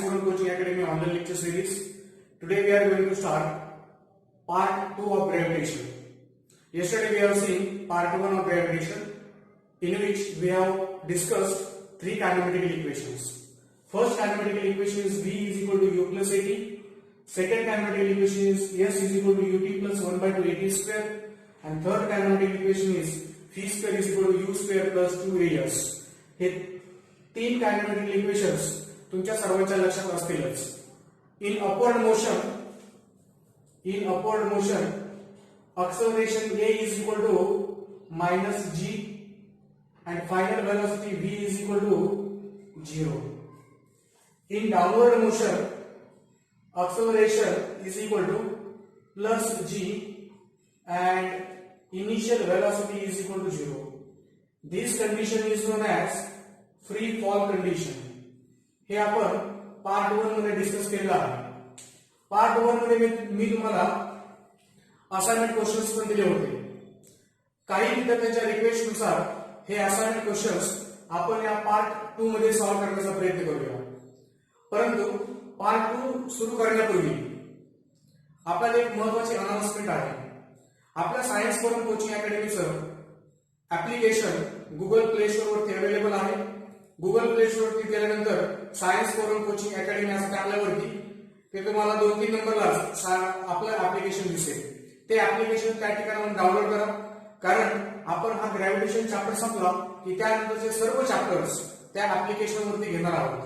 Forum Coaching Academy online lecture series. Today we are going to start part 2 of gravitation. Yesterday we have seen part 1 of gravitation, in which we have discussed three kinematical equations. First kinematical equation is V is equal to U plus AT. Second kinematical equation is S is equal to UT plus 1 by 2 AT square. And third kinematical equation is V square is equal to U square plus 2AS. हे तीन kinematical equations तुमच्या सर्वांच्या लक्षात असतीलच. In upward motion acceleration A is equal to minus G and final velocity V is equal to 0. In downward motion acceleration is equal to plus G and initial velocity is equal to 0. This condition is known as free fall condition. हे आपण part 1 मध्ये discuss केलेलं आहे. Part 1 मध्ये मी तुम्हाला assignment questions पण दिले होते. काही विद्यार्थ्यांच्या रिक्वेस्ट नुसार हे असाइनमेंट क्वेश्चन्स आपण या पार्ट 2 मध्ये सॉल्व्ह करण्याचा प्रयत्न करूया. परंतु पार्ट 2 सुरू करण्यापूर्वी आपल्याला एक महत्त्वाची अनाउन्समेंट आहे. आपल्या सायन्स फोरम कोचिंग अकॅडमीचं ऍप्लिकेशन गुगल प्ले स्टोर वरती अवेलेबल आहे. गुगल प्ले स्टोर वरती गेल्यानंतर सायन्स फोरम कोचिंग अकॅडमी असं टाकल्यावरती ते तुम्हाला 2-3 नंबरला आपलं ऍप्लिकेशन दिसेल. ते ऍप्लिकेशन त्या ठिकाणाहून डाउनलोड करा, कारण आपण हा ग्रॅव्हिटेशन चॅप्टर संपला की त्यानंतरचे सर्व चॅप्टर्स त्या ऍप्लिकेशन वरती घेणार आहोत.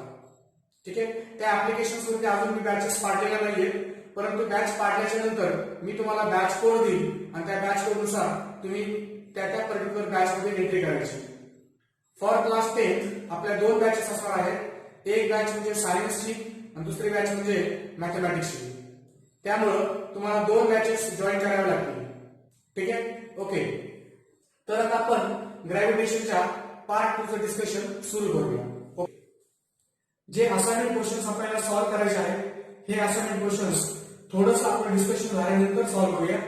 ठीक आहे. त्या ऍप्लिकेशन वरती अजून मी बॅचेस पाडलेल्या नाहीये, परंतु बॅच पाडल्याच्या नंतर मी तुम्हाला बॅच कोड देईन आणि त्या बॅच कोड नुसार तुम्ही त्या पर्टिक्युलर बॅच मध्ये एंट्री करायची. फॉर क्लास 10 आपल्या 2 बॅचेस असणार आहेत. एक बॅच म्हणजे सायन्सची आणि दुसरी बॅच म्हणजे मॅथमॅटिक्सची. त्यामुळं तुम्हाला 2 बॅचेस जॉईन कराव्या लागतील. ठीक आहे. ओके. तर आता आपण ग्रॅव्हिटेशनच्या पार्ट 2 चं डिस्कशन सुरू करूया. ओके. जे असाइनमेंट क्वेश्चन्स आपल्याला सॉल्व्ह करायचे आहेत, हे असाइनमेंट क्वेश्चन्स थोडंसं आपण डिस्कशन झाल्यानंतर सॉल्व्ह करूया.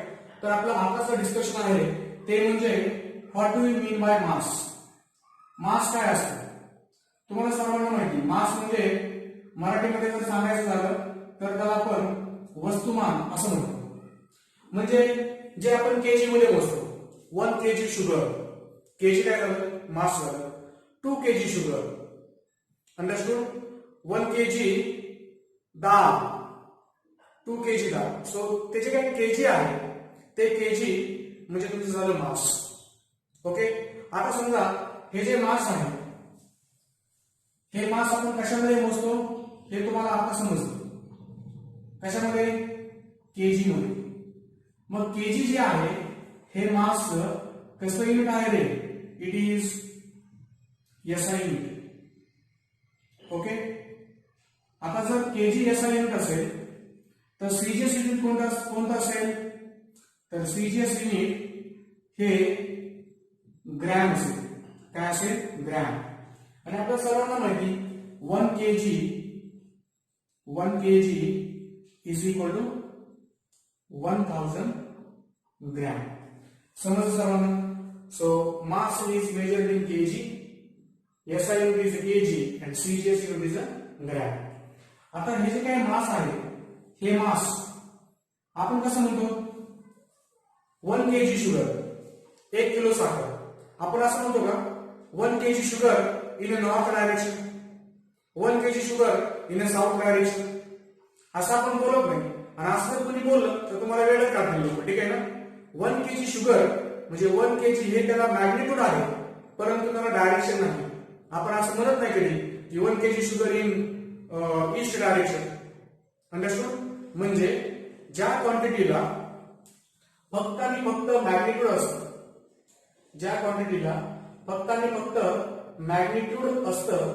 तर आपलं आताचं डिस्कशन आहे ते म्हणजे what do you mean by mass. Mass काय असतं तुम्हाला सर्वांना माहिती. मास म्हणजे मराठीमध्ये जर सांगायचं झालं तर त्याला आपण वस्तुमान असं म्हणतो. म्हणजे जे आपण केजी मध्ये मोजतो. 1 kg शुगर, केजी काय झालं, मास झालं. 2 kg शुगर, अंडरस्टूड. 1 kg डाळ, 2 kg डाळ. सो त्याचे काय केजी आहे, ते केजी म्हणजे तुमचं झालं मास. ओके. आता समजा हे जे मास आहे, हे मास आपण कशामध्ये मोजतो हे तुम्हाला आता समजलं. कशामध्ये, केजी मध्ये. मग केजी जे आहे हे मास कसं युनिट आहे रे, it is SI unit. Okay. आता जर केजी एसआय युनिट असेल तर सीजीएस युनिट कोणतं असेल, तर सीजीएस युनिट हे ग्रॅम असेल. काय असेल, ग्रॅम. आणि आपल्या सर्वांना माहिती 1 kg is equal to 1000 gram. समजलं सर्वांना. So mass is measured in kg, SI unit is kg and CGS unit is a gram. आता हे जे काही मास आहे, हे मास आपण कसं म्हणतो, 1 kg शुगर, 1 किलो साखर. आपण असं म्हणतो का 1 kg sugar in a north direction, 1 kg sugar in a south direction, असं आपण बोलत नाही. आणि असं जर कोणी बोललं तर तुम्हाला वेळच काढतील लोक. ठीक आहे ना. 1 kg शुगर म्हणजे 1 kg हे त्याला मॅग्निट्यूड आहे, परंतु त्याला डायरेक्शन नाही. आपण असं म्हणत नाही कधी की 1 kg sugar in east direction. Understood. म्हणजे ज्या क्वांटिटीला फक्त आणि फक्त मॅग्निट्यूड असतं, ज्या क्वांटिटीला फक्त आणि फक्त मॅग्निट्यूड असतं,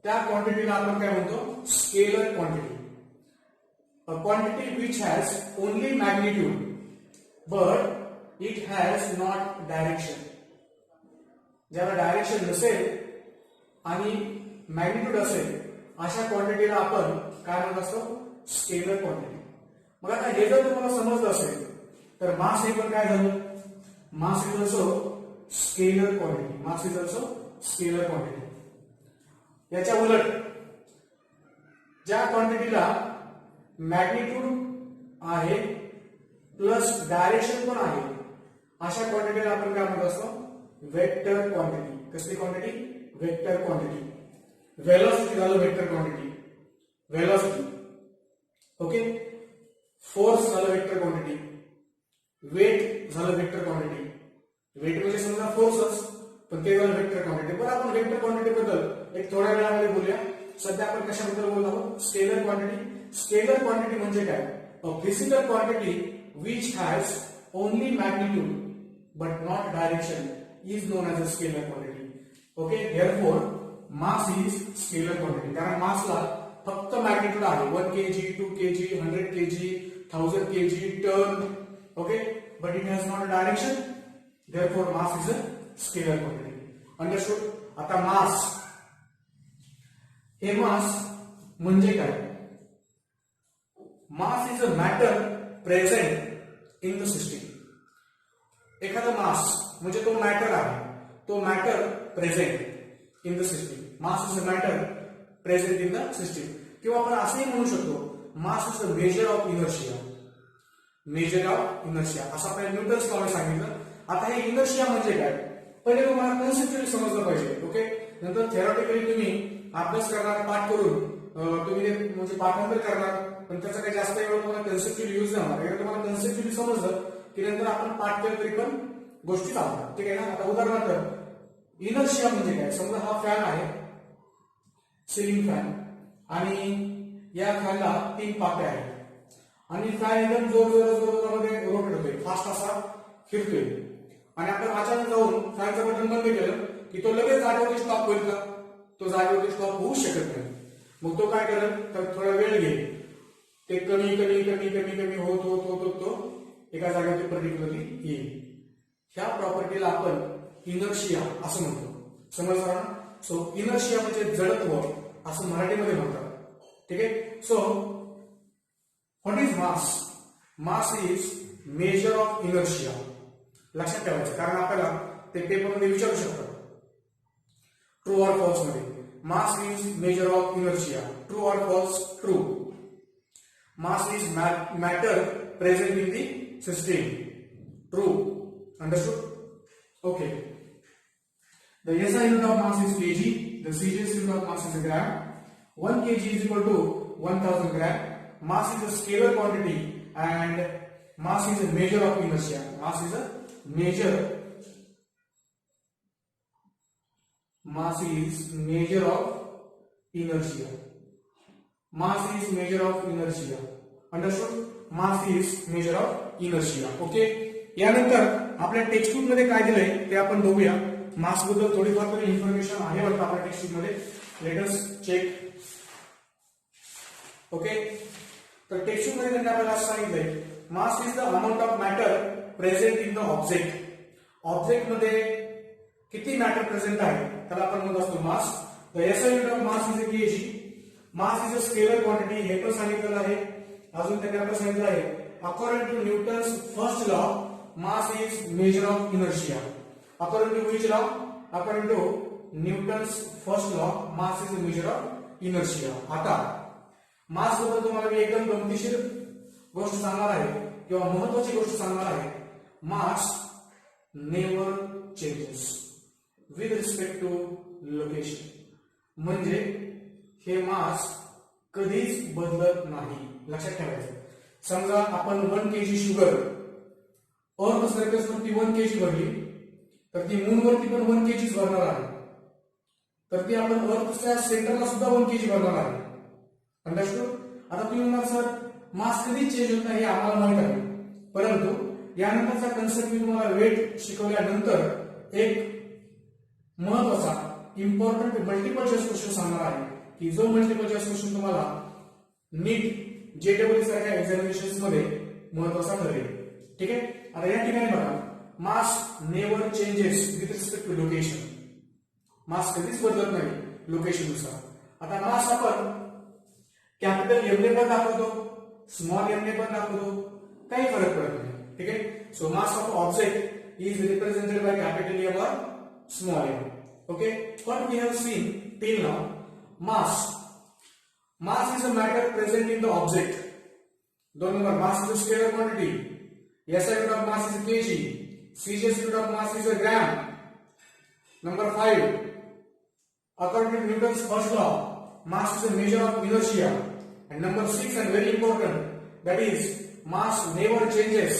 त्या क्वांटिटीला आपण काय म्हणतो, scalar quantity. A quantity which has only magnitude but it has not direction. ज्याला डायरेक्शन नसेल आणि मॅग्निट्यूड असेल अशा क्वांटिटीला आपण काय म्हणत असतो, स्केलर क्वांटिटी. मग आता हे जर तुम्हाला समजलं असेल तर मास हे पण काय झालं, mass is also scalar quantity. Mass is also scalar quantity. याच्या उलट ज्या क्वांटिटीला मॅग्निट्यूड आहे प्लस डायरेक्शन पण आहे अशा क्वांटिटीला आपण काय म्हणत असतो वेक्टर क्वांटिटी. कसली क्वांटिटी? Vector quantity. वेलोसिटी झालं vector quantity, velocity. Okay. Force झालं वेक्टर क्वांटिटी, वेट झालं वेक्टर क्वांटिटी. वेट म्हणजे समजा फोर्सच पण ते झालं वेक्टर क्वांटिटी. पण आपण वेक्टर क्वांटिटी बद्दल एक थोड्या वेळामध्ये बोलूया. सध्या आपण कशाबद्दल बोलत आहोत? Scalar quantity. स्केलर क्वांटिटी म्हणजे काय? A physical quantity which has only magnitude but not direction is known as a scalar quantity. Okay, therefore mass is scalar quantity. कारण मासला फक्त मॅग्निट्यूड आहे 1 kg, 2 kg, 100 kg, 1000 kg, ton. Okay, but it has not a direction. Therefore mass is a scalar quantity. Understood? आता मास हे मास म्हणजे काय? मास is a matter present in the system. एखादा मास म्हणजे तो मॅटर आहे, तो matter present in the system. Mass is a matter present in the system. किंवा आपण असंही म्हणू शकतो मास is a major of inertia. Major of inertia असं आपल्याला न्यूटन्स लॉने सांगितलं. आता हे इनर्शिया म्हणजे काय पहिले तुम्हाला कन्सेप्च्युअली समजलं पाहिजे. ओके, नंतर थेरॉटिकली तुम्ही अभ्यास करणार, पाठ करून तुम्ही ते म्हणजे पाठांतर करणार, पण त्याचा काही जास्त वेळ तुम्हाला कन्सेप्च्युअली यूज नाही होणार. तुम्हाला कन्सेप्च्युअली समजलं की नंतर आपण पाठ केलं तरी पण गोष्टी चालतात. ठीक आहे ना. आता उदाहरणार्थ इनर्शिया म्हणजे काय? समजा हा फॅन आहे, सिलिंग फॅन, आणि या फॅनला 3 पाते आहेत आणि फॅन एकदम जोरामध्ये रोटेट होतोय, फास्ट असा फिरतोय, आणि आपण अचानक जाऊन फॅनचं बटन बंद केलं की तो लगेच जागेवरती स्टॉप होईल का? तो जागेवरती स्टॉप होऊ शकत नाही. मग तो काय करेल तर थोडा वेळ घेईल, ते कमी कमी कमी कमी कमी होत होत होत तो एका जागेवरती पर्टिक्युलरली येईल. ह्या प्रॉपर्टीला आपण इनर्शिया असं म्हणतो. समजलं ना? सो इनर्शिया म्हणजे जडत्व असं मराठीमध्ये म्हणतात. ठीक आहे. So what is mass? Mass is measure of inertia. लक्षात ठेवायचं, कारण आपल्याला ते पेपरमध्ये विचारू शकतात ट्रू ऑर फॉल्स मध्ये. Mass is measure of inertia. True or false? True. Mass is matter present in the system. True. Understood? Okay. The SI unit of mass is kg. The CGS unit of mass is a gram. 1 kg is equal to 1000 gram. Mass is a scalar quantity and mass is a measure of inertia. Mass is a measure. Mass is measure of inertia. Mass is measure of inertia. Understood? Mass is measure of inertia. Okay. यानंतर आपल्या text book मध्ये काय दिलंय ते आपण बघूया. मास बद्दल थोडीफार तरी इन्फॉर्मेशन आहे वाटतं आपल्या टेक्स्ट बुक मध्ये. Let us check. ओके, तर टेक्स्ट बुक मध्ये त्यांनी आपल्याला असं सांगितलंय mass is the amount of matter present in the object. Object मध्ये किती मॅटर प्रेझेंट आहे त्याला आपण म्हणत असतो mass. The SI unit of mass is a kg. Mass is a scalar quantity हे पण सांगितलेलं आहे. अजून त्यांनी आपल्याला सांगितलं आहे according to Newton's first law mass is measure of inertia. According to which law? According to Newton's first law mass is measure of inertia. आता मास बद्दल तुम्हाला मी एकदम गमतीशीर गोष्ट सांगणार आहे किंवा महत्वाची गोष्ट सांगणार आहे. Mass never changes with respect to location. म्हणजे हे मास कधीच बदलत नाही. लक्षात ठेवायचं. समजा आपण 1 kg शुगर अर्थ सरफेस वरती 1 kg भरली तर ती मून वरती पण 1 kg भरणार आहे. तर ती आपण अर्थच्या सेंटरला सुद्धा 1 kg भरणार आहे. अंडरस्टूड? आता तुम्ही म्हणणार सर मास कधीच चेंज होत नाही हे आम्हाला माहित आहे, परंतु यानंतरचा कन्सेप्ट मी तुम्हाला वेट शिकवल्यानंतर एक महत्वाचा इम्पॉर्टंट मल्टिपल चॉईस क्वेश्चन सांगणार आहे की जो मल्टिपल चॉईस क्वेश्चन तुम्हाला नीट JEE सारख्या एक्झामिनेशन्स मध्ये महत्वाचा ठरेल. ठीक आहे. आता या ठिकाणी बघा mass never changes with respect to location. मास कधीच बदलत नाही लोकेशननुसार. आता मास आपण कॅपिटल एम ने पण दाखवतो, स्मॉल एम ने पण दाखवतो, काही फरक पडत नाही. ठीक आहे. So mass of object is represented by capital M और small M. Okay, what we have seen till now, Mass is a matter present in the object. 2 number, mass is a scalar quantity. SI unit of mass is a kg. CGS unit of mass is a gram. Number 5, according to Newton's first law, mass is a measure of inertia. And number 6, and very important, that is, mass never changes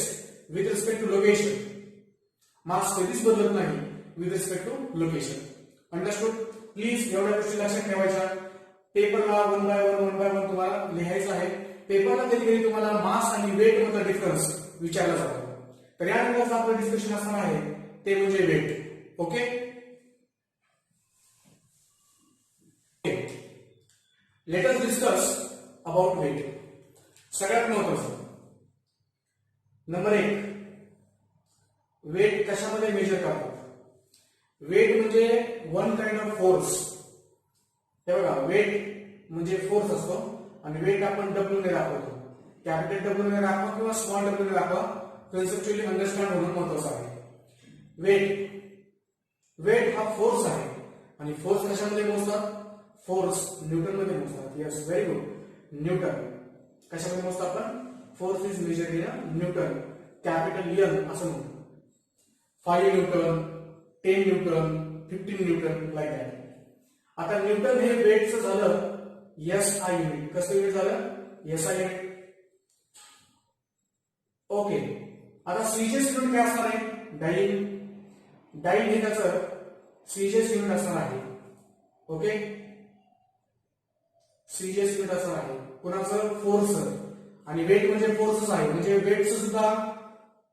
with respect to location. Mass कधीच बदलत नाही with respect to location. Understood? Please एवढ्या गोष्टी लक्षात ठेवायच्या. पेपरला 1 by 1 तुम्हाला लिहायचं आहे. पेपरला कधी तुम्हाला मास आणि वेट मधला डिफरन्स विचारला जातो. तर या नंतरचं आपलं डिस्कशन असणार आहे ते म्हणजे weight. Okay, let us discuss about weight. सगळ्यात महत्त्वाचं नंबर 1, वेट कशामध्ये मेजर करतात? वेट म्हणजे वन काइंड ऑफ फोर्स. हे बघा, वेट म्हणजे फोर्स असतो आणि वेट आपण डब्ल्यू ने दाखवतो. कॅपिटल डब्ल्यू ने दाखवा किंवा स्मॉल डब्ल्यू ने दाखवा, कन्सेप्च्युअली अंडरस्टँड होणं महत्त्वाचं आहे. वेट हा फोर्स आहे आणि फोर्स कशामध्ये मोजतात? फोर्स न्यूटन मध्ये मोजतात. Yes, very good. न्यूटन कशामध्ये मोजतो आपण? Force is measured in newton, capital N असं म्हणतो. 5 newton, 10 newton, 15 newton, like that. आता न्यूटन हे वेटचं झालं SI युनिट. कसं युनिट झालं? SI unit. ओके, आता सीजीएस युनिट काय असणार आहे? डाइन. डाइन हे त्याचं सीजीएस युनिट असणार आहे. ओके, सीजीएस युनिट असणार आहे. कोणाचं? फोर्स. आणि वेट म्हणजे फोर्सच आहे, म्हणजे वेटचं सुद्धा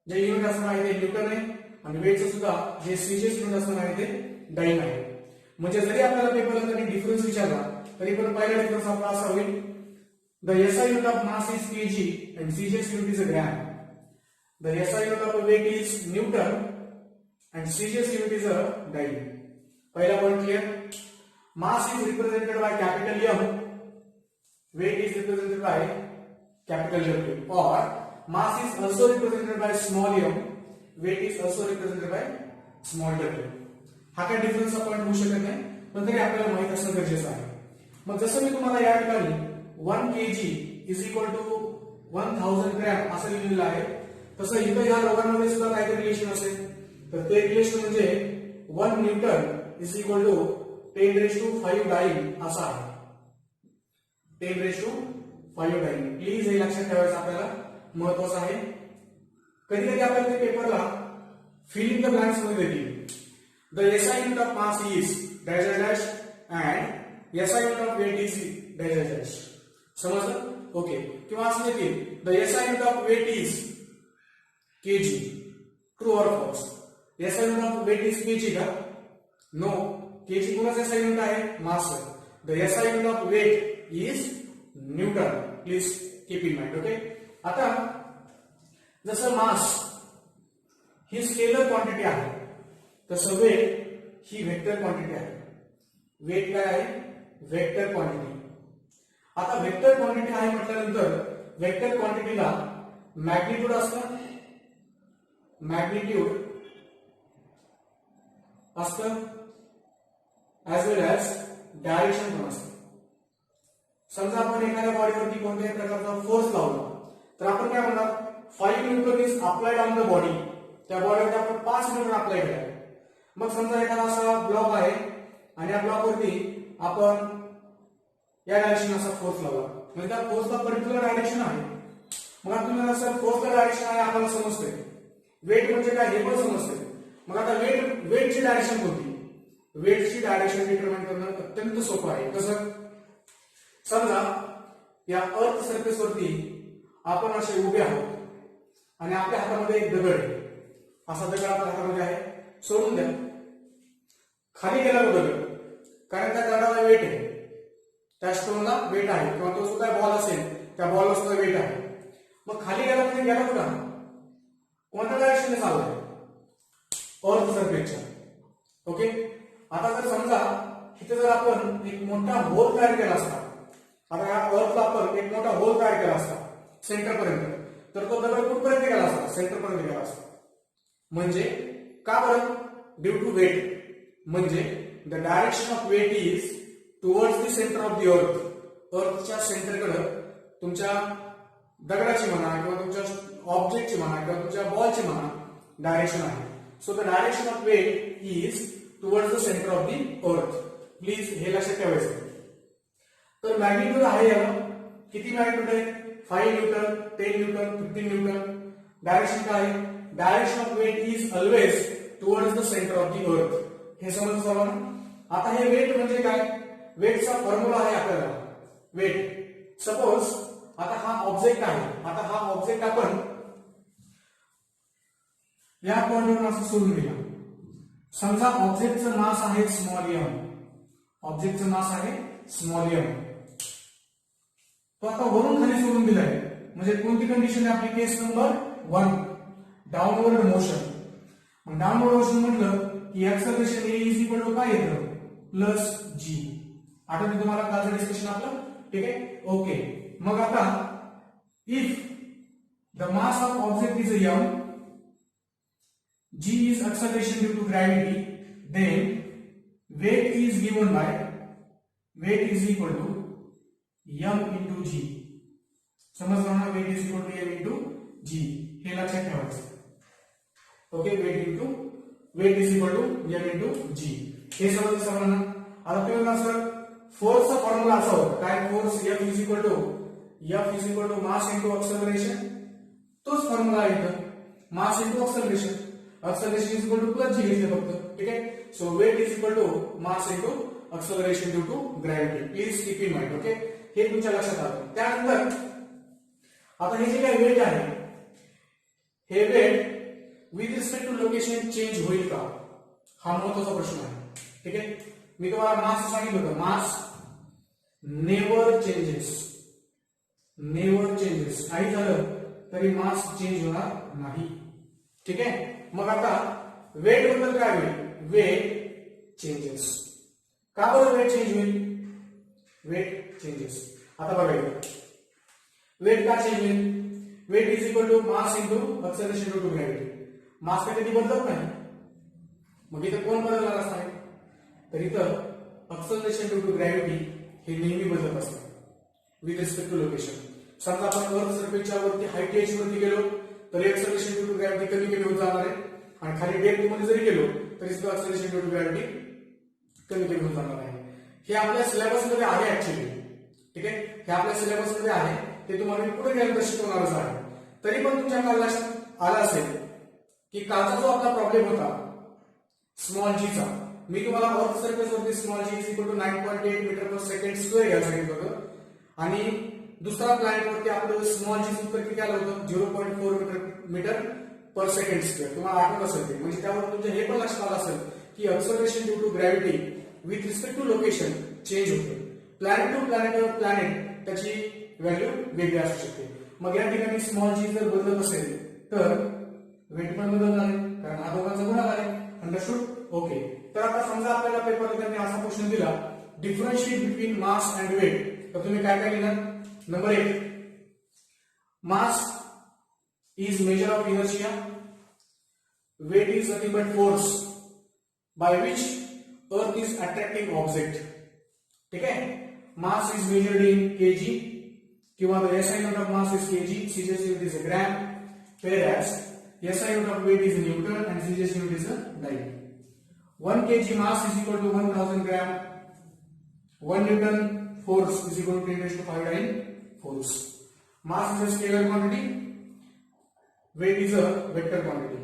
जे युनिट असणार आहे ते न्यूटन आहे आणि वेटचं सुद्धा जे सीजीएस युनिट असणार आहे ते डाइन आहे. म्हणजे जरी आपल्याला पेपरला कधी डिफरन्स विचारला तरी पण पहिला डिफरन्स आपला असा होईल, the SI unit of mass is kg and CGS unit is a gram. The SI unit of weight is Newton and CGS unit is a dyne. पहिला point clear. Mass is represented by capital M, weight is represented by capital W, or mass is also represented by small m, weight is also represented by small w. हा काय डिफरन्सचा point होऊ शकत नाही, पण तरी आपल्याला माहित असणं गरजेचं आहे. मग जसं मी तुम्हाला या ठिकाणी 1 kg is equal to 1000 gram असं लिहिलेलं आहे, तसं इथं या दोघांमध्ये सुद्धा काहीतरी रिलेशन असेल. तर ते रिलेशन म्हणजे 1 newton is equal to 10⁵ dyne असं आहे. 10⁵ डाइन. प्लीज हे लक्षात ठेवायचं आपल्याला, महत्वाचं आहे. कधी कधी आपल्याला ते पेपरला फिल इन द ब्लँक्स मध्ये देतील. The SI unit of mass is dash dash dash and SI unit of weight is dash dash dash. समजलं? ओके. किंवा असं देतील, the SI unit of weight is kg. True और false? SI unit of weight is kg का? No. kg कोणाचं SI unit आहे? Mass. The SI unit of weight is newton. Please keep in mind. Okay. आता जसं mass ही scalar quantity आहे तसं weight ही वेक्टर क्वांटिटी आहे. वेट काय आहे? Vector quantity. आता वेक्टर क्वांटिटी आहे म्हटल्यानंतर वेक्टर क्वांटिटीला मॅग्निट्यूड असतं, मॅग्निट्यूड असतं, ऍज वेल ऍज डायरेक्शन पण असतं. समजा आपण एखाद्या बॉडीवरती कोणत्याही प्रकारचा फोर्स लावला तर आपण काय म्हणणार? 5 Newton is applied on the body. त्या बॉडीवरती आपण 5 न्यूटन अप्लाय केला. मग समजा एखादा असा ब्लॉक आहे आणि या ब्लॉकवरती आपण या डायरेक्शन असा फोर्स लावला, म्हणजे त्या फोर्सला पर्टिक्युलर डायरेक्शन आहे. मग आपल्याला असं फोर्सला डायरेक्शन आहे आपल्याला समजते. वेट म्हणजे काय हे पण समजते. मग आता वेटची डायरेक्शन कोणती? वेटची डायरेक्शन डिटरमाइन करणं अत्यंत सोपं आहे. कसं? समजा या अर्थ सरफेस वरती आपण असे उभे आहोत आणि आपल्या हातामध्ये एक दगड आहे. असा दगड आपल्या हातामध्ये आहे, सोडून द्या. खाली गेला तो दगड, कारण त्या दगडाला वेट आहे, त्या स्टोनला वेट आहे, किंवा तो सुद्धा बॉल असेल त्या बॉलला सुद्धा वेट आहे. मग खाली गेला म्हणजे गेला कुठं? कोणत्या डायरेक्शनने चाललाय? अर्थ सरफेसच्या. ओके. आता जर समजा इथे जर आपण एक मोठा होल तयार केला असता, आता या अर्थला आपण एक मोठा होल तयार केला असता सेंटर पर्यंत, तर तो दगड कुठपर्यंत गेला असता? सेंटर पर्यंत गेला असता. म्हणजे का बरं? Due to weight. म्हणजे the direction of weight is towards the centre of the earth. अर्थच्या सेंटरकडे तुमच्या दगडाची म्हणा किंवा तुमच्या ऑब्जेक्टची म्हणा किंवा तुमच्या बॉलची म्हणा डायरेक्शन आहे. So the direction of weight is towards the centre of the earth. Please हे लक्षात ठेवायचं. तर मॅग्निट्यूड आहे याला किती मॅग्निट्यूड आहे 5 न्यूटन 10 न्यूटन 15 न्यूटन. डायरेक्शन काय आहे direction of weight is always towards the centre of the earth. हे समजलं सर्वांना. आता हे वेट म्हणजे काय वेटचा फॉर्म्युला आहे आपल्याला. वेट सपोज आता हा ऑब्जेक्ट आहे. आता हा ऑब्जेक्ट आपण या पॉइंटवरून असं सोडून दिला. समजा ऑब्जेक्टचं मास आहे स्मॉल एम. ऑब्जेक्टचं मास आहे स्मॉल एम. तो आता वरून खाली सोडून दिलाय म्हणजे कोणती कंडिशन आहे आपली केस नंबर 1 डाउनवर्ड मोशन. मग डाउनवर्ड मोशन म्हटलं की acceleration a is equal to काय येतं प्लस जी. आठवतं तुम्हाला कालचं डिस्कशन आपलं ठीक आहे ओके. मग आता if the mass of object is m g is acceleration due to gravity, then weight is given by weight is equal to m into g. समजलं ना weight is equal to m into g. हे लक्षात ठेवायचं. Okay weight is equal to m into g. हे समजलं सर्वांना. आता तुम्ही म्हणा सर फोर्सचा फॉर्म्युला असा होता काय force F is equal to mass into acceleration. तोच फॉर्म्युला आहे इथं mass into acceleration. Acceleration is equal to plus g घेतले फक्त ठीक आहे. So weight is equal to mass into acceleration due to gravity. Please keep in mind okay. हे तुमच्या लक्षात आलं. त्यानंतर आता हे जे काही वेट आहे हे weight with respect to location change होईल का हा महत्त्वाचा प्रश्न आहे. ठीक आहे. मी तुम्हाला मास सांगितलं होतं मास नेव्हर चेंजेस काही झालं तरी मास चेंज होणार नाही. ठीक आहे. मग आता वेट बद्दल काय होईल वेट चेंजेस. का बरं वेट चेंज होईल वेट चेंजेस. आता बघा वेट का चेंज होईल weight is equal to mass into acceleration due to gravity. Mass काय कधी बदलत नाही. मग इथं कोण बदलणार असणार तर इथं एक्सेलरेशन ड्यू टू ग्रॅव्हिटी हे नेहमी बदलत असतं विथ रिस्पेक्ट टू लोकेशन. समजा आपण अर्थ सर्फेसच्या वरती हाईट एच वरती गेलो तर एक्सेलरेशन ड्यू टू ग्रॅव्हिटी कमी होत जाणार आहे आणि खाली डेप्थ मध्ये जरी गेलो तरी सुद्धा एक्सेलरेशन ड्यू टू ग्रॅव्हिटी कमी होत जाणार आहे. हे आपल्या सिलेबस मध्ये आहे ऍक्च्युअली. ठीक आहे. हे आपल्या सिलेबस मध्ये आहे ते तुम्हाला मी पुढे गेल्यानंतर शिकवणारच आहे. तरी पण तुमच्या काल लक्षात आला असेल की कालचा जो आपला प्रॉब्लेम होता स्मॉल जीचा मी तुम्हाला अर्थ सरफेस वरती small g is equal to 9.8 metre per second square घ्यायला सांगितलं होतं आणि दुसरा प्लॅनेट वरती आपलं स्मॉल जी उत्तर किती आलं होतं 0.4 मीटर पर सेकंड स्क्वेअर. तुम्हाला आठवत असेल ते म्हणजे त्यावर तुमच्या हे पण लक्षात आलं असेल की acceleration due to gravity with respect to location change होते. प्लॅनेट टू प्लॅनेट त्याची व्हॅल्यू वेगळी असू शकते. मग या ठिकाणी स्मॉल जी जर बदलत असेल तर वेट पण बदलणार आहे कारण हा दोघांचा गुणाकार आहे. Understood okay. तर आता समजा आपल्याला पेपरला त्यांनी असा क्वेश्चन दिला differentiate between mass and weight. तर तुम्ही काय लिहिणार number 1 mass is measure of inertia, weight is nothing but force by which earth is attracting object. ठीक है. mass is measured in kg किंवा the SI unit of mass is kg, CGS unit is a gram, whereas SI unit of weight is newton and CGS unit is a dyne. 1 kg mass is equal to 1000 gram. 1 newton force is equal to 10 raised to 5 dyne force. Mass is a scalar quantity. Weight is a vector quantity.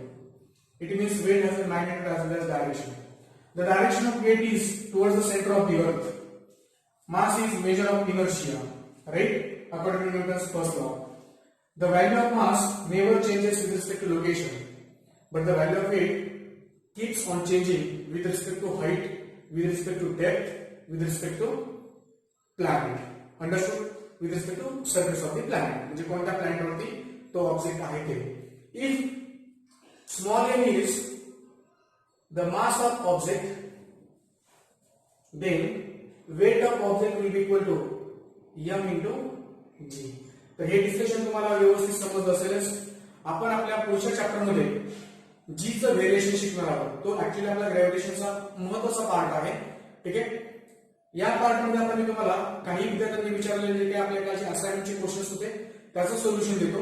It means weight has a magnitude as well as direction. The direction of weight is towards the center of the earth. Mass is measure of inertia, right? According to Newton's first law. The value of mass never changes with respect to location, but the value of weight keeps on changing with respect to height, with respect to depth, with respect to planet. Understood? With respect to surface of the planet. म्हणजे कोणत्या planet वरती तो object आहे ते. If small m is the mass of object, then weight of object will be equal to m into g. तर हे discussion तुम्हाला व्यवस्थित समजलं असेलच. आपण आपल्या पुढच्या चॅप्टर मध्ये g चं व्हेरिएशन शिकणार आहोत. तो ऍक्च्युअली आपला ग्रॅव्हिटेशनचा महत्त्वाचा पार्ट आहे. ठीक आहे. या पार्टमध्ये आपण मी तुम्हाला काही विद्यार्थ्यांनी विचारलेले जे काही आपल्या क्लासचे असाइनमेंटचे क्वेश्चन्स होते त्याचं सोल्युशन देतो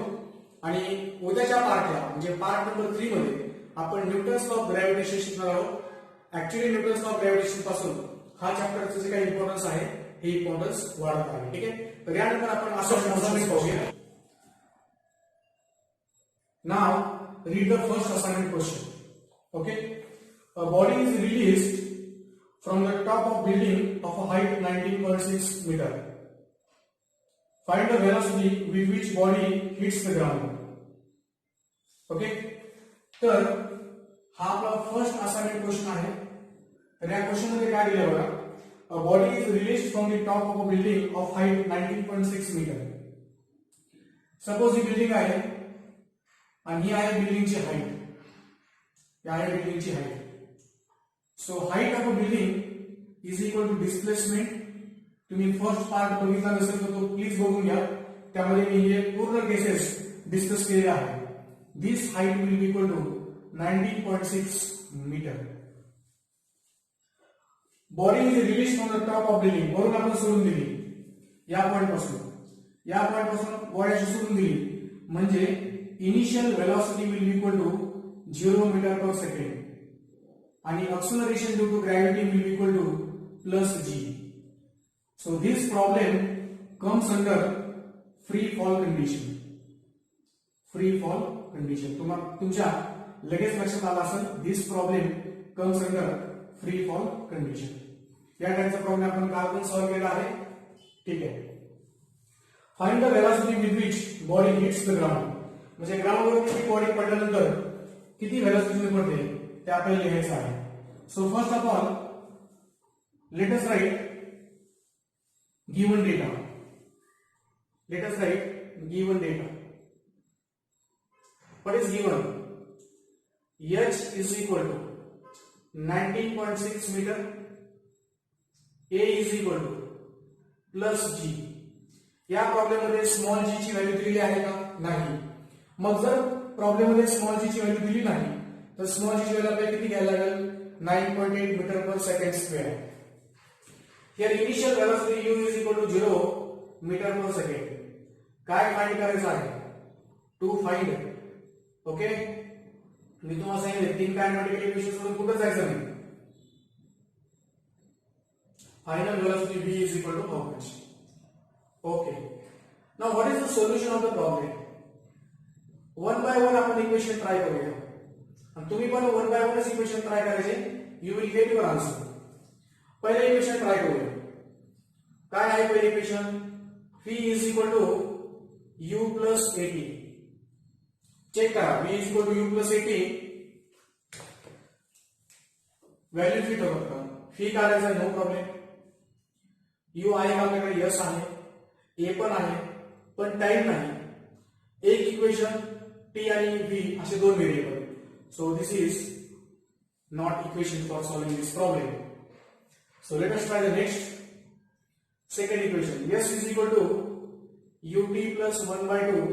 आणि उद्याच्या पार्टला म्हणजे पार्ट नंबर 3 मध्ये आपण न्यूटन्स ऑफ ग्रॅव्हिटेशन शिकणार आहोत. ऍक्च्युअली न्यूटन्स ऑफ ग्रॅव्हिटेशन पासून हा चॅप्टरचं जे काही इम्पॉर्टन्स आहे हे इम्पॉर्टन्स वाढत आहे. ठीक आहे, तर यानंतर आपण असाइनमेंट पाहूया. नाव read the first assignment question. Okay, a body is released from the top of building of a height 19.6 meter. Find the velocity with which body hits the ground. Okay, तर हा आपला फर्स्ट असाइनमेंट क्वेश्चन आहे. तर या question मध्ये काय दिलं बघा, a body is released from the top of a building of height 19.6 meter. Suppose he building आहे आणि ही आहे बिल्डिंगची हाईट. ही आहे बिल्डिंगची height. So height of a building is equal to displacement. तुम्ही फर्स्ट पार्ट बघितला नसेल तर तो प्लीज बघून घ्या, त्यामध्ये मी हे पूर्ण केसेस डिस्कस केले आहे. This height will be equal to 19.6 meter. Body is released from the top of building. वरून आपण सोडून दिली या पॉइंट पासून बॉडी सोडून दिली म्हणजे initial velocity will be equal to 0 metre per second आणि acceleration due to gravity will be equal to plus g. So this problem comes under free fall condition. Free fall condition. तुमच्या लगेच लक्षात आला असेल, this problem comes under free fall condition. या टाइपचा problem आपण काल पण सॉल्व्ह केला आहे. ठीक आहे. Find the velocity with which body hits the ground. म्हणजे ग्राउंडवर बॉडी पडल्यानंतर किती व्हेलॉसिटी पडते ते आपल्याला लिहायचं आहे. So first of all, let us write given data. What is given? H is equal to 19.6 meter. A is equal to plus G. या प्रॉब्लेम मध्ये स्मॉल g ची व्हॅल्यू दिलेली आहे का? नाही. मग जर प्रॉब्लेम मध्ये स्मॉल g ची व्हॅल्यू दिली नाही तर स्मॉल g ची व्हॅल्यू आपल्याला किती घ्यायला लागेल? 9.8 meter per second square. Here initial velocity u is equal to 0 meter per second. काय फाइंड करायचं आहे? To find. ओके, मी तुम्हाला सांगितले 3 कायनेमॅटिक इक्वेशन्स वरून कुठे जायचं नाही. Final velocity v is equal to how much? Okay. Now what is the solution of the problem? One by one आपण इक्वेशन ट्राय करूया. आणि तुम्ही पण one by one equation try करायचे. You will get your answer. पहिले equation try करूया. काय आहे पहिले equation? v is equal to u plus 80. Check करा, v is equal to u plus 80 value fit होतात का? फी काढायचा नो प्रॉब्लेम. u आहे का आपल्याकडे? यस आहे. a पण आहे पण टाइम नाही. एक इक्वेशन t आणि v असे दोन variable. So this is not equation for solving this problem. So let us try the next. Second equation. S is equal to ut plus 1 by 2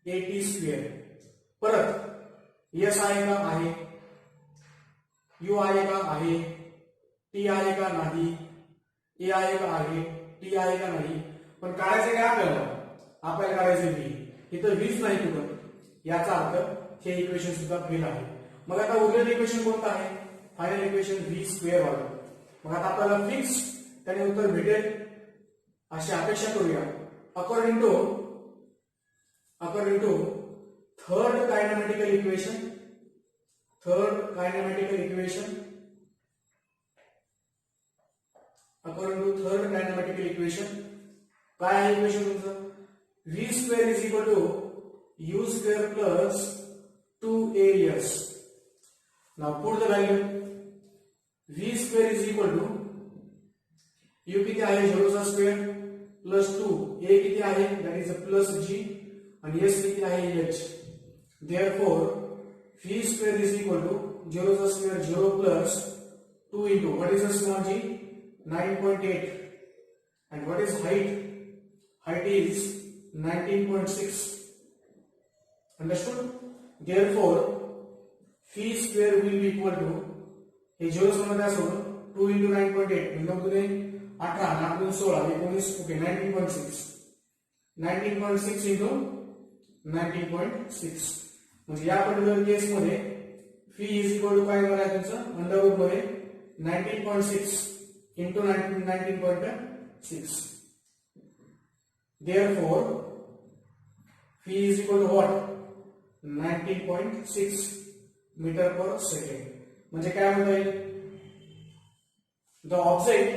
at square. परत S आहे का? आहे. U आहे का? आहे. T आहे का? नाही. A आहे का? आहे. T आहे का? नाही. पण काढायचं काय आपल्याला? आपल्याला काढायचं v. इथं vच नाही कुठं. याचा अर्थ हे इक्वेशन सुद्धा फेल आहे. मग आता उरलेलं इक्वेशन कोणतं आहे? फायनल इक्वेशन v स्क्वेअर वाला. मग आता आपल्याला फिक्स त्याने उत्तर भेटेल अशी अपेक्षा करूया. According to third kinematical equation काय आहे इक्वेशन तुमचं? v square is equal to u square plus 2as. Now put the value. v square is equal to u किती आहे? 0 चा स्क्वेअर प्लस 2. a किती आहे? that is a plus g आणि s किती आहे? h. Therefore v square is equal to 0 चा square 0 plus 2 into what is the small g? 9.8. and what is height? Height is 19.6. Understood? Therefore, phi square will be equal to हे 0 समजण्यासोबत 2 into 9.8 म्हणजे 18 आणि 8 16 19 okay 19.6 19.6 into 19.6 म्हणजे या particular केस मध्ये fee is equal to काय येणार आहे तुमचं अंडर रूट मध्ये 19.6 into 19.6 therefore fee is equal to what 19.6 meter per second म्हणजे काय होत आहे the object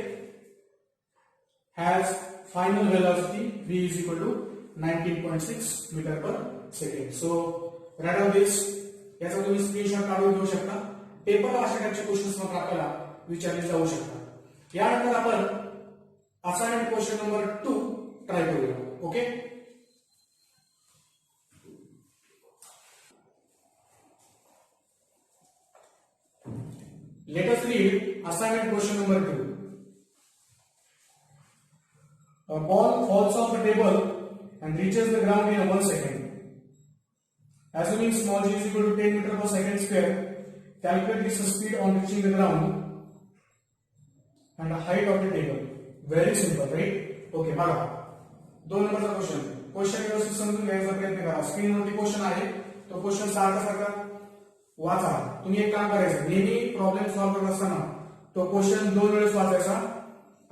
has final velocity v is equal to 19.6 meter per second so write down this याचा तुम्ही स्क्रीनशॉट काढून घेऊ शकता पेपर अशा टाइपचे क्वेश्चन्स मग आपल्याला विचारले जाऊ शकतात यानंतर आपण असाइनमेंट क्वेश्चन नंबर 2 ट्राय करूया okay let us read assignment question number 2 a ball falls off a table and reaches the ground in 1 second assuming small g is equal to 10 meter per second square calculate its speed on reaching the ground and the height of the table very simple right okay बघा 2 नंबरचा question व्यवस्थित समजून घ्यायचा प्रयत्न करा स्क्रीनवरती question आहे तो question सारखा वाचा तुम्ही एक काम करायचं नेहमी प्रॉब्लेम सॉल्व्ह करत असताना तो क्वेश्चन 2 वेळेस वाचायचा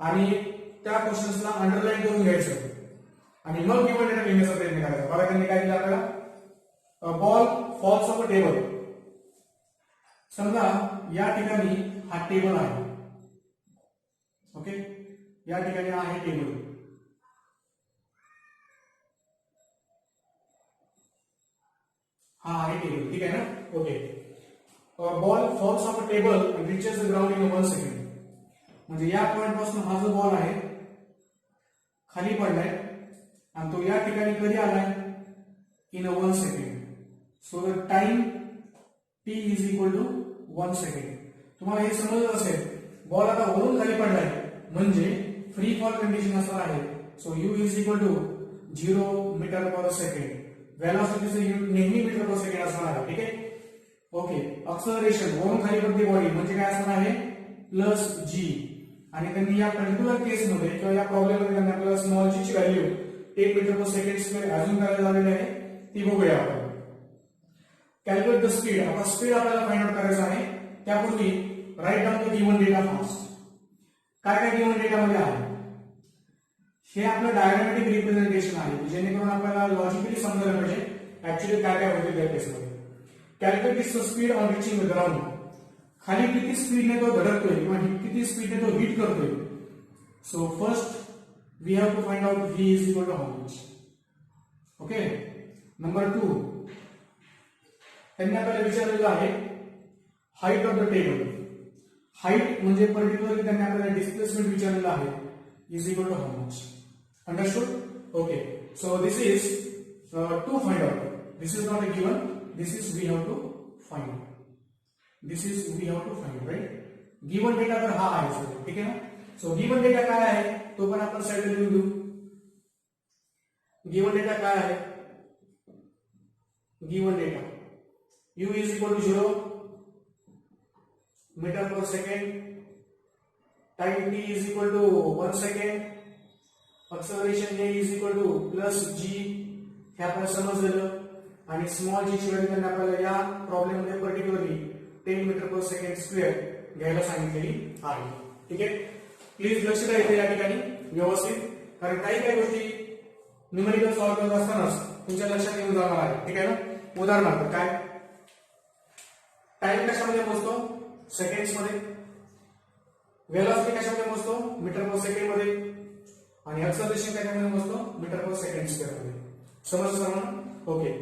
आणि त्या क्वेश्चन्सला अंडरलाईन करून घ्यायचं आणि मग गिव्हन डेटा लिहिण्याचा प्रयत्न करायचा बघा त्यांनी काय दिलं आपल्याला ball falls off a table समजा या ठिकाणी हा टेबल आहे ओके या ठिकाणी आहे टेबल हा आहे टेबल ठीक आहे ना okay ball falls off a table and reaches the ground in 1 second म्हणजे या पॉइंट पासून हा जो बॉल आहे खाली पडलाय आणि तो या ठिकाणी कधी आलाय in 1 second so the time t is equal to 1 second तुम्हाला हे समजलं असेल बॉल आता वरून खाली पडलाय म्हणजे फ्री फॉल कंडिशन असणार आहे so u is equal to 0 metre per second वेलोसिटीचे युनिट नेहमी मीटर पर सेकंड असणार आहे ठीक आहे ओके एक्सेलरेशन वरून खाली पडते बॉडी म्हणजे काय असणार आहे प्लस g आणि त्यांनी या पर्टिक्युलर केस मध्ये किंवा या प्रॉब्लेम मध्ये त्यांनी आपल्याला स्मॉल g ची value 10 metre per second square अजून करायला लावलेली आहे ती बघूया आपण कॅल्क्युलेट द स्पीड आता स्पीड आपल्याला फाइंड आउट करायचं आहे त्यापूर्वी write down the given data fast काय काय गिव्हन डेटा मध्ये आहे हे आपलं डायनॅमिक रिप्रेझेंटेशन आहे जेणेकरून आपल्याला लॉजिकली समजायला पाहिजे ऍक्च्युअली काय काय होते त्या केसमध्ये calculate the speed on reaching the ground खाली किती स्पीडने तो धडकतोय किंवा किती स्पीडने तो हिट करतोय so first we have to find out v is equal to how much okay number 2 त्यांनी आपल्याला विचारलेलं आहे height of the table height म्हणजे पर्टिक्युलरली त्यांनी आपल्याला डिस्प्लेसमेंट विचारलेलं आहे is equal to how much understood okay so this is to find out this is not a given this is we have to find this is we have to find right given data तर हा आहे sir ठीक आहे ना so given data काय आहे तो पण आपण साइडला लिहून घेऊ गिवन डेटा काय आहे given data u is equal to 0 meter per second time t is equal to 1 second acceleration a is equal to plus g हे आपल्याला समजलं आणि स्मॉल g ची व्हॅल्यू त्यांनी आपल्याला या प्रॉब्लेम मध्ये particularly 10 metre per second square घ्यायला सांगितलेली आहे ठीक आहे प्लीज लक्ष द्या इथे या ठिकाणी व्यवस्थित कारण काही गोष्टी न्यूमेरिकल सॉल्व्ह करत असतानाच तुमच्या लक्षात येऊन जाणार आहे ठीक आहे ना उदाहरणार्थ काय टाइम कशामध्ये मोजतो सेकंड्स मध्ये वेलोसिटी कशामध्ये मोजतो मीटर पर सेकंड मध्ये आणि एक्सेलरेशन कशामध्ये मोजतो मीटर पर सेकंड स्क्वेअर मध्ये समजलं सर्वांना ओके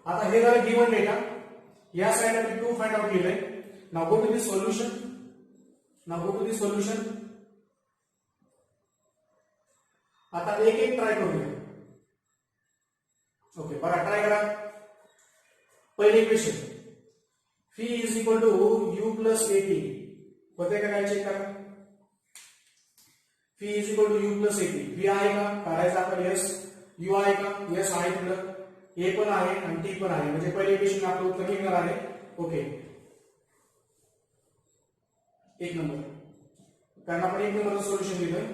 आता हे झालं गिवन डेटा या साइडला मी 2 फाइंड आउट केलंय now go to the solution आता एक एक ट्राय करूया ओके बघा ट्राय करा पहिली equation phi is equal to u plus at होते का काय चेक करा phi is equal to u plus at v आहे का काढायचा आपण yes u आहे का yes आहे तिकडं a पण आहे आणि t पण आहे म्हणजे पहिली इक्वेशन आपलं उत्तर निघणार आहे ओके एक नंबर कारण आपण एक नंबरचं सोल्युशन लिहिलंय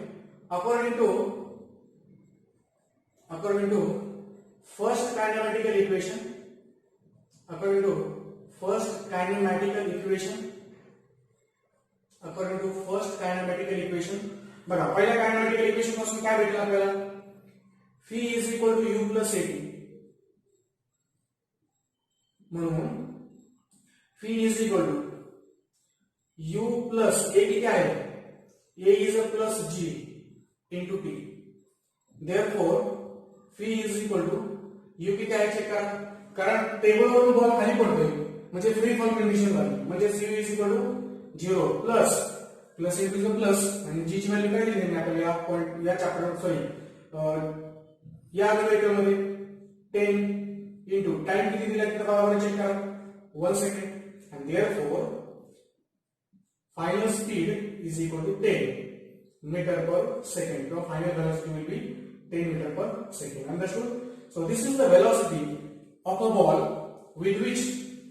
according to first kinematical equation, according to first kinematical equation, बघा पहिल्या कायनेमॅटिकल इक्वेशन पासून काय भेटलं आपल्याला, phi is equal to u plus at, म्हणून phi is equal to u plus a की क्या है, a is a plus g into t, therefore phi is equal to u की क्या है चेक करा, कारण टेबल वरून बॉल खाली पडतोय म्हणजे फ्री फॉल कंडिशन झाली, म्हणजे u is equal to 0 plus plus a is a plus आणि g ची व्हॅल्यू काय दिली आपल्याला या पॉइंट या चॅप्टर सॉरी या न्यूमेरिकल मध्ये 10 into टाइम किती दिला तिथे बरोबर चेक करा 1 second, and therefore final speed is equal to 10 meter per second. So final velocity will be 10 meter per second. Understood? So this is the velocity of a ball with which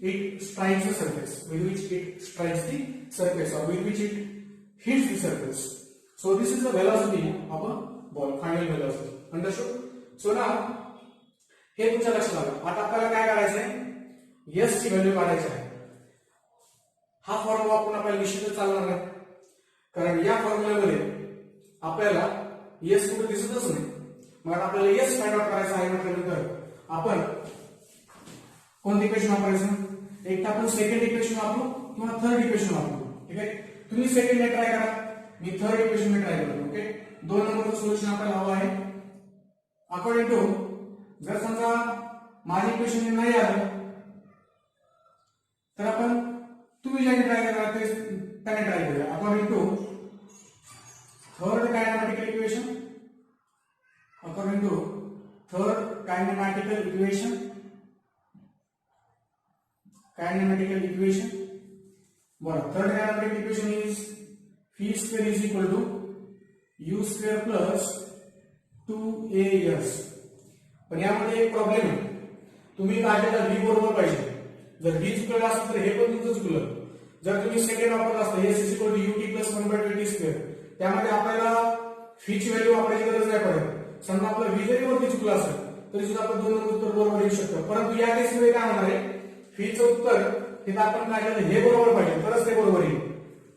it strikes the surface, or with which it hits the surface. So this is the velocity of a ball, final velocity. Understood? So now हे तुमच्या लक्षात आलं. आता आपल्याला काय करायचं आहे, s ची व्हॅल्यू काढायची आहे. हा फॉर्म्युला वापरून आपल्याला निश्चितच चालणार नाही, कारण या फॉर्म्युल्यामध्ये आपल्याला s कुठे दिसतच नाही. मग आपल्याला s फाइंड आउट करायचं आहे म्हटल्यानंतर आपण कोणती इक्वेशन वापरायचं, एक तर आपण सेकंड इक्वेशन वापरू किंवा थर्ड इक्वेशन वापरू. ठीक आहे, तुम्ही सेकंड ने ट्राय करा, मी थर्ड इक्वेशन ने ट्राय करतो. ओके, 2 नंबरचं सोल्युशन आपल्याला हवं आहे. अकॉर्डिंग टू जर समजा माझी इक्वेशन नाही आलं तर आपण तुम्ही ज्याने ट्राय करणार ते त्याने ट्राय करूया. According to third kinematical equation, according to third kinematical equation, बरं, third kinematical equation is phi square is equal to u square plus 2as. पण यामध्ये एक प्रॉब्लेम आहे, तुम्ही काढलेला v बरोबर पाहिजे. जर v चुकलं असेल तर हे पण तुमचं चुकलं. जर तुम्ही सेकंड वापरला असता s is equal to ut plus 1/20 square, त्यामध्ये आपल्याला phi ची व्हॅल्यू वापरायची गरज नाही पडत. समजा आपलं v जरी वरती चुकलं असेल तरी सुद्धा आपण 2 नंबर उत्तर बरोबर येऊ शकतो. परंतु या केसमध्ये काय होणार आहे, phi चं उत्तर तिथे आपण काढलेलं हे बरोबर पाहिजे तरच ते बरोबर येईल.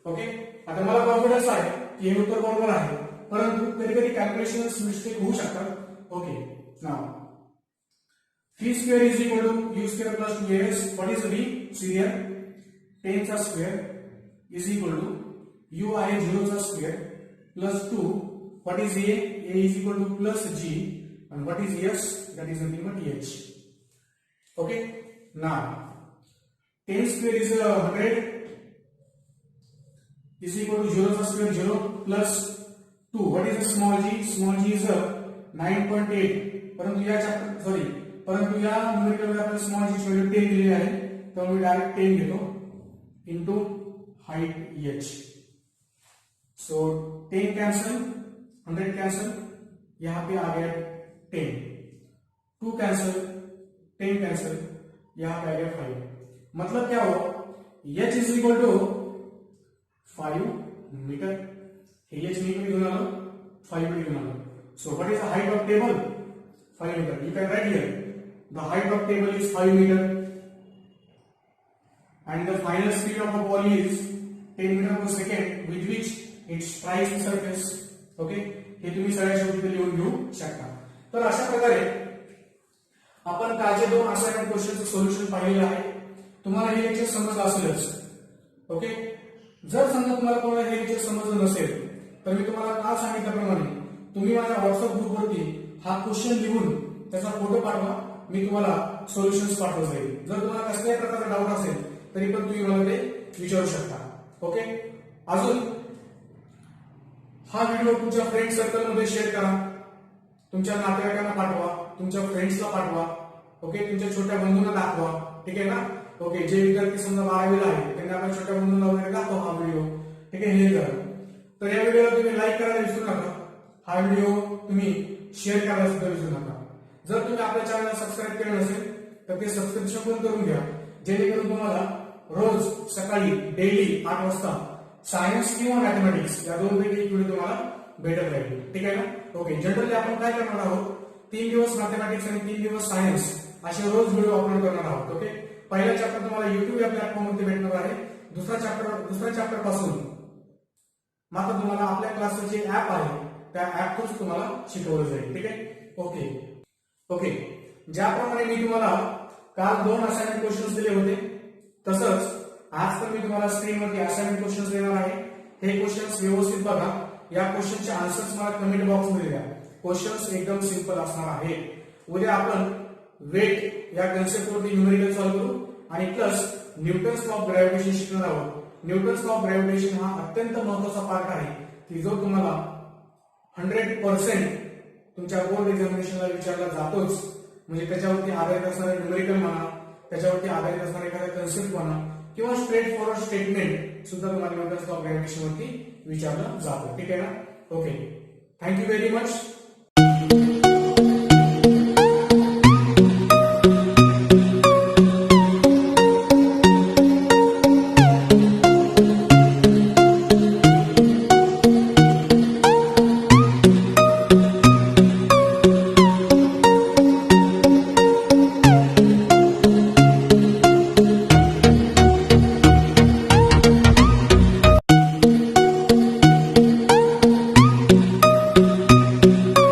ओके, आता मला कॉन्फिडन्स आहे की हे उत्तर बरोबर आहे, परंतु कधी कधी कॅल्क्युलेशन्स मिस्टेक होऊ शकतात. Okay, now phi square is equal to u square plus 2as. What is v? See here, 10 चा square is equal to u आहे 0 चा square plus 2. What is a? A is equal to plus g, and what is s? That is nothing but h. Okay, now 10 square is 100 is equal to 0 चा square 0 plus 2. What is the small g? Small g is 9.8. परंतु या numerical मध्ये आपल्याला small जी ची value 10 दिलेली आहे, तर मी direct 10 घेतो into height h. So 10 cancel, 100 cancel, यहां पे आ गया 10, 2 कैंसिल, 10 कैंसिल, यहां पे आ गया 5. मतलब क्या हो, h is equal to 5 metre. हे h मी घेऊन आलो 5 मीटर घेऊन आलो. So what is the height of table? 5 meter. You can write here the height of table is 5 meter and the final speed of a ball is 10 meter per second with which it strikes the surface. Okay, हे तुम्ही सगळ्या शेवटी लिहून घेऊ शकता. तर अशा प्रकारे आपण कालचे 2 असाइनमेंट क्वेश्चनचं सोल्युशन पाहिलेलं आहे. तुम्हाला हे लेक्चर समजलं असेलच. ओके, जर समजा तुम्हाला कोणाला हे लेक्चर समजलं नसेल तर मी तुम्हाला काल सांगितल्याप्रमाणे तुम्ही माझ्या व्हॉट्सअप ग्रुपवरती हा क्वेश्चन लिहून त्याचा फोटो पाठवा, मी तुम्हाला सोल्युशन्स पाठवत जाईल. जर तुम्हाला कसल्याही प्रकारचा डाऊट असेल तरी पण तुम्ही मला ते विचारू शकता. ओके, अजून हा व्हिडिओ तुमच्या फ्रेंड सर्कल मध्ये शेअर करा, तुमच्या नातेवाईकांना पाठवा, तुमच्या फ्रेंड्सला पाठवा. ओके, तुमच्या छोट्या बंधूंना दाखवा. ठीक आहे ना? ओके, जे विद्यार्थी समजा 12वीला आहे त्यांना आपण छोट्या बंधूंना वगैरे दाखवा हा व्हिडिओ. ठीक आहे, हे करा. तर या व्हिडिओला तुम्ही लाईक करायला विसरू नका. हा व्हिडिओ तुम्ही शेअर करायला सुद्धा विसरू नका. जर तुम्ही आपल्या चॅनलला सबस्क्राईब केलं नसेल तर ते सबस्क्रिप्शन पण करून घ्या, जेणेकरून तुम्हाला रोज सकाळी डेली 8 वाजता सायन्स किंवा मॅथमॅटिक्स या दोन पैकी एक व्हिडिओ तुम्हाला बेटर राहील. ठीक आहे ना. ओके, जनरली आपण काय करणार आहोत, 3 दिवस मॅथमॅटिक्स आणि 3 दिवस सायन्स असे रोज व्हिडिओ अपलोड करणार आहोत. ओके, पहिला चॅप्टर तुम्हाला युट्यूब या प्लॅटफॉर्म वरती भेटणार आहे. दुसऱ्या चॅप्टर पासून मात्र तुम्हाला आपल्या क्लासचं जे ऍप आहे त्या ऍप थ्रूच तुम्हाला शिकवलं जाईल. ठीक आहे. ओके, ज्याप्रमाणे मी तुम्हाला काल 2 असाइनमेंट क्वेश्चन्स दिले होते, तसंच आज पण मी तुम्हाला स्क्रीनवरती असाइनमेंट क्वेश्चन्स देणार आहे. हे क्वेश्चन्स व्यवस्थित बघा. या क्वेश्चनचे आन्सर्स मला कमेंट बॉक्स मध्ये द्या. क्वेश्चन्स एकदम सिंपल असणार आहेत. उद्या आपण वेट या कन्सेप्टवरती न्यूमेरिकल सॉल्व्ह करू आणि plus Newton's law of gravitation शिकणार आहोत. न्यूटन्स लॉ ऑफ ग्रॅव्हिटेशन हा अत्यंत महत्त्वाचा पार्ट आहे की जो तुम्हाला 100% तुमच्या बोर्ड एक्झामिनेशनला विचारला जातोच. म्हणजे त्याच्यावरती आधारित असणारे न्यूमेरिकल म्हणा, त्याच्यावरती आधारित असणारे एखादा कन्सेप्ट म्हणा किंवा स्ट्रेट फॉरवर्ड स्टेटमेंट सुद्धा तुम्हाला न्यूटन्स लॉ ऑफ ग्रॅव्हिटेशन वरती विचारलं जातं. ठीक आहे ना. Okay, thank you very much.